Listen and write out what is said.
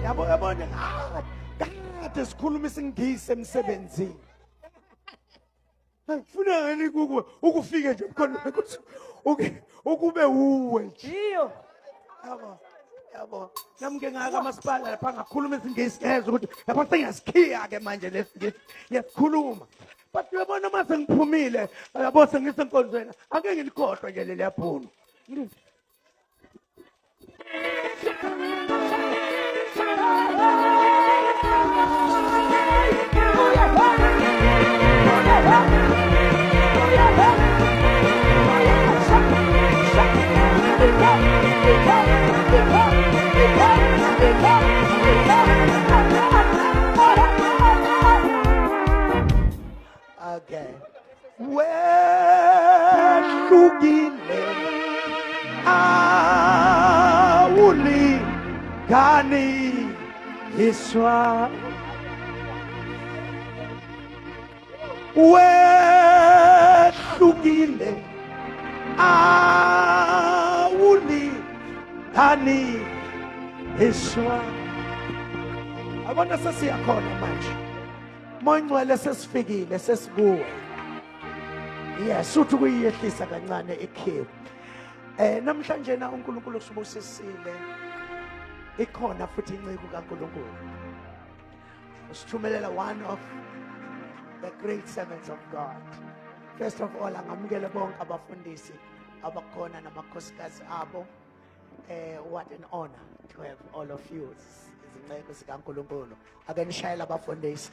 yabona kade sikhuluma isingisi emsebenzini. Ngifuna ngani ukufike nje khona ukube uwe nje. Iyo. Yabo. Namke ngaka masipala lapha ngakhuluma isingisi ngeze ukuthi lapha sengiyasikhiya ke manje lesingisi. Ngiyakhuluma. But uyabona mase ngiphumile yabo sengisenkonzweni ake ngilikhohlwe nje leli yaphuno. Okay. Wehlukile awulingani iswa wehlukile awulingani iswa. Abona sesiyakhona manje. Moyingcwele sesifikile sesikuwe. Yes, uthi kuyiyehlisa kancane ekhiwe. Namhlanje na uNkulunkulu usibusisile. Ikhona futhi inciko kaNkulunkulu. Usithumelela one of the great servants of God. First of all, angamukele bonke abafundisi abakhona namakhosikazi abo. What an honor to have all of you. Izinceku zikaNkulunkulu. Ake nishayela abafundisi.